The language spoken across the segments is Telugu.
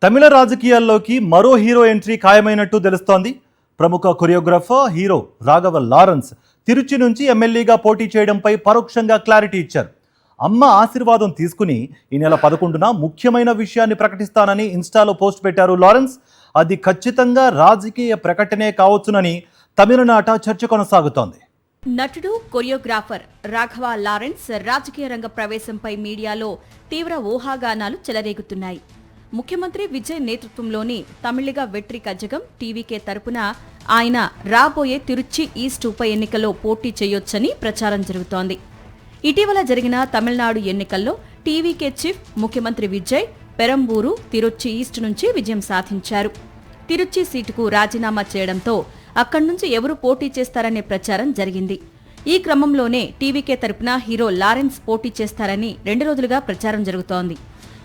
తమిళ రాజకీయాల్లోకి మరో హీరో ఎంట్రీ ఖాయమైనట్టు తెలుస్తోంది. ప్రముఖ choreographer hero Raghava Lawrence Trichy నుంచి ఎమ్మెల్యేగా పోటీ చేయడంపై పరోక్షంగా క్లారిటీ ఇచ్చారు. అమ్మ ఆశీర్వాదం తీసుకుని ఈ నెల 11న ముఖ్యమైన విషయాన్ని ప్రకటిస్తానని ఇన్స్టాలో పోస్ట్ పెట్టారు లారెన్స్. అది ఖచ్చితంగా రాజకీయ ప్రకటనే కావచ్చునని తమిళనాట చర్చ కొనసాగుతోంది. నటుడు కొరియోగ్రాఫర్ రాఘవ లారెన్స్ రాజకీయ రంగ ప్రవేశంపై మీడియాలో తీవ్ర ఊహాగానాలు చెలరేగుతున్నాయి. ముఖ్యమంత్రి విజయ్ నేతృత్వంలోని తమిళిగ వెట్రి కజగం టీవీకే తరపున ఆయన రాబోయే తిరుచి ఈస్ట్ ఉప ఎన్నికల్లో పోటీ చేయొచ్చని ప్రచారం జరుగుతోంది. ఇటీవల జరిగిన తమిళనాడు ఎన్నికల్లో టీవీకే చీఫ్ ముఖ్యమంత్రి విజయ్ పెరంబూరు తిరుచి ఈస్ట్ నుంచి విజయం సాధించారు. తిరుచి సీటుకు రాజీనామా చేయడంతో అక్కడి నుంచి ఎవరు పోటీ చేస్తారనే ప్రచారం జరిగింది. ఈ క్రమంలోనే టీవీకే తరపున హీరో లారెన్స్ పోటీ చేస్తారని 2 రోజులుగా ప్రచారం జరుగుతోంది.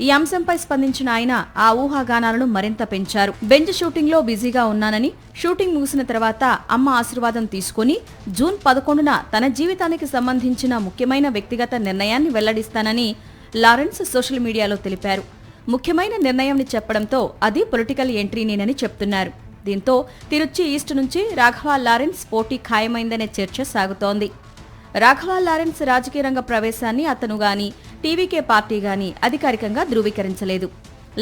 ఈ అంశంపై స్పందించిన ఆయన ఆ ఊహాగానాలను మరింత పెంచారు. బెంచ్ షూటింగ్ లో బిజీగా ఉన్నానని, షూటింగ్ ముగిసిన తర్వాత అమ్మ ఆశీర్వాదం తీసుకుని జూన్ 11న తన జీవితానికి సంబంధించిన ముఖ్యమైన వ్యక్తిగత నిర్ణయాన్ని వెల్లడిస్తానని లారెన్స్ సోషల్ మీడియాలో తెలిపారు. ముఖ్యమైన నిర్ణయంని చెప్పడంతో అది పొలిటికల్ ఎంట్రీనేనని చెప్తున్నారు. దీంతో తిరుచి ఈస్ట్ నుంచి రాఘవ లారెన్స్ పోటీ ఖాయమైందనే చర్చ సాగుతోంది. రాఘవ లారెన్స్ రాజకీయ రంగ ప్రవేశాన్ని అతను గాని టీవీకే పార్టీ గాని అధికారికంగా ధృవీకరించలేదు.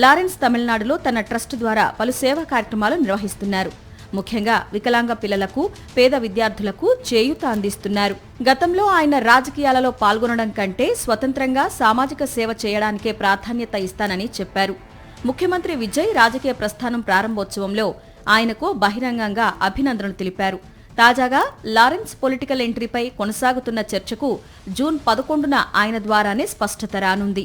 లారెన్స్ తమిళనాడులో తన ట్రస్ట్ ద్వారా పలు సేవా కార్యక్రమాలు నిర్వహిస్తున్నారు. ముఖ్యంగా వికలాంగ పిల్లలకు, పేద విద్యార్థులకు చేయూత అందిస్తున్నారు. గతంలో ఆయన రాజకీయాలలో పాల్గొనడం కంటే స్వతంత్రంగా సామాజిక సేవ చేయడానికే ప్రాధాన్యత ఇస్తానని చెప్పారు. ముఖ్యమంత్రి విజయ్ రాజకీయ ప్రస్థానం ప్రారంభోత్సవంలో ఆయనకు బహిరంగంగా అభినందనలు తెలిపారు. తాజాగా లారెన్స్ పొలిటికల్ ఎంట్రీపై కొనసాగుతున్న చర్చకు జూన్ 11న ఆయన ద్వారానే స్పష్టత రానుంది.